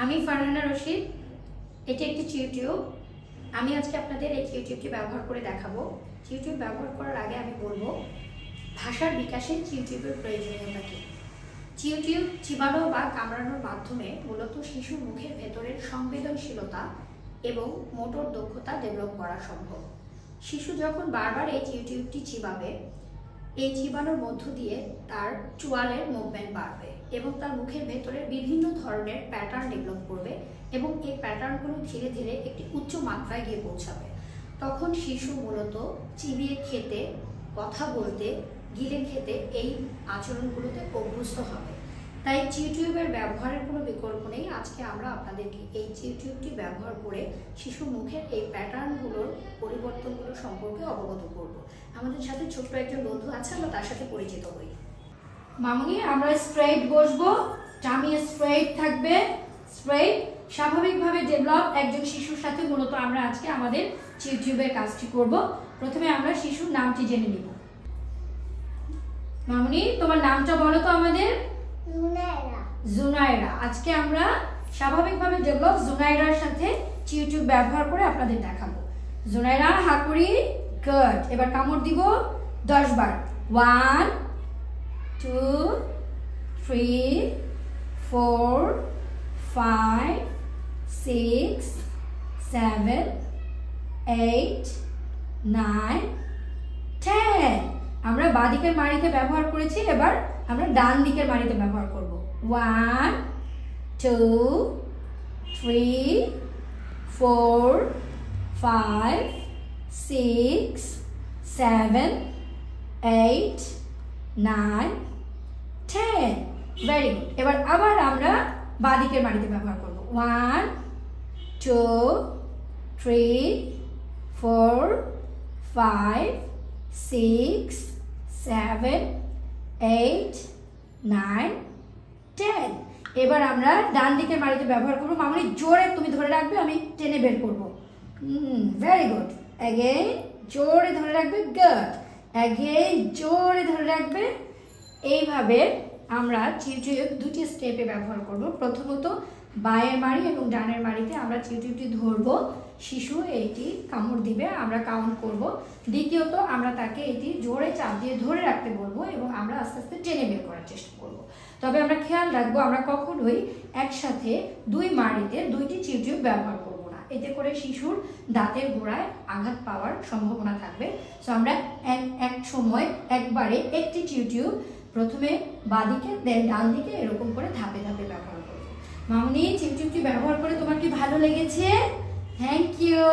আমি ফারহানা রশিদ। এটি একটি টিউটিউব। আমি আজকে আপনাদের এই টিউটিউবটি ব্যবহার করে দেখাবো। টিউটিউব ব্যবহার করার আগে আমি বলবো ভাষার বিকাশে টিউটিউবের প্রয়োজনীয়তা কী। টিউটিউব চিবানো বা কামড়ানোর মাধ্যমে মূলত শিশুর মুখের ভেতরের সংবেদনশীলতা এবং মোটর দক্ষতা ডেভেলপ করা সম্ভব। শিশু যখন বারবার এই টিউটিউবটি চিবাবে, এই চিবানোর মধ্য দিয়ে তার চোয়ালের মুভমেন্ট বাড়বে এবং তার মুখের ভেতরে বিভিন্ন ধরনের প্যাটার্ন ডেভেলপ করবে এবং এই প্যাটার্নগুলো ধীরে ধীরে একটি উচ্চ মাত্রায় গিয়ে পৌঁছাবে। তখন শিশু মূলত চিবিয়ে খেতে, কথা বলতে, গিলে খেতে এই আচরণগুলোতে অভ্যস্ত হবে। তাই টিউটিউবের ব্যবহারের কোনো বিকল্প নেই। আজকে আমরা আপনাদেরকে এই টিউটিউবটি ব্যবহার করে শিশু মুখের এই প্যাটার্নগুলোর পরিবর্তনগুলো সম্পর্কে অবগত করব। আমাদের সাথে ছোট্ট একজন বন্ধু আছে, আমরা তার সাথে পরিচিত হই। মামুনি, আমরা স্ট্রেইট বসবো, টামি স্ট্রেইট থাকবে। স্ট্রেইট স্বাভাবিকভাবে ডেভেলপ একজন শিশুর সাথে মূলত আমরা আজকে আমাদের টিউটিউবের কাজটি করব। প্রথমে আমরা শিশুর নামটি জেনে নিব। মামুনি, তোমার নামটা বলো তো আমাদের। জুনাইরা। আজকে আমরা স্বাভাবিকভাবে ডেভেলপ জুনাইরার সাথে টিউটিউব ব্যবহার করে আপনাদের দেখাবো। জুনাইরা, হাকুড়ি, গুড। এবার কামড় দিব 10 বার। 1 2 3 4 5 6 7 8 9 10। আমরা বাঁ দিকের মাড়িতে ব্যবহার করেছি, এবার আমরা ডান দিকের মাড়িতে ব্যবহার করব। 1 2 3 4 5 6 7 8 9 10। Very good. এবার আবার আমরা বাঁ দিকের মাড়িতে ব্যবহার করব। 1 2 3 4 5 6 7 8 9 10। এবার আমরা ডান দিকের মাড়িতে ব্যবহার করবো। মামুনি, জোরে তুমি ধরে রাখবে, আমি টেনে বের করবো। Very good. অ্যাগেইন জোরে ধরে রাখবে। গুড। অ্যাগেইন জোরে ধরে রাখবে। এইভাবে আমরা টিউটিউব দুটি স্টেপে ব্যবহার করব। প্রথমত বাঁয়ের মাড়ি এবং ডানের মাড়িতে আমরা টিউটিউবটি ধরবো, শিশু এইটি কামড় দিবে, আমরা কাউন্ট করব। দ্বিতীয়ত আমরা তাকে এটি জোরে চাপ দিয়ে ধরে রাখতে বলবো এবং আমরা আস্তে আস্তে টেনে বের করার চেষ্টা করব। তবে আমরা খেয়াল রাখবো আমরা কখনোই একসাথে দুই মাড়িতে দুইটি টিউটিউব ব্যবহার করব না। এতে করে শিশুর দাঁতের গোড়ায় আঘাত পাওয়ার সম্ভাবনা থাকবে। সো আমরা এক সময় একবারে একটি টিউটিউব প্রথমে বাঁদিকে দেন ডান দিকে এরকম করে ধাপে ধাপে ব্যবহার করব। মামুনি, টিউটিউবটি ব্যবহার করে তোমার কি ভালো লেগেছে? Thank you.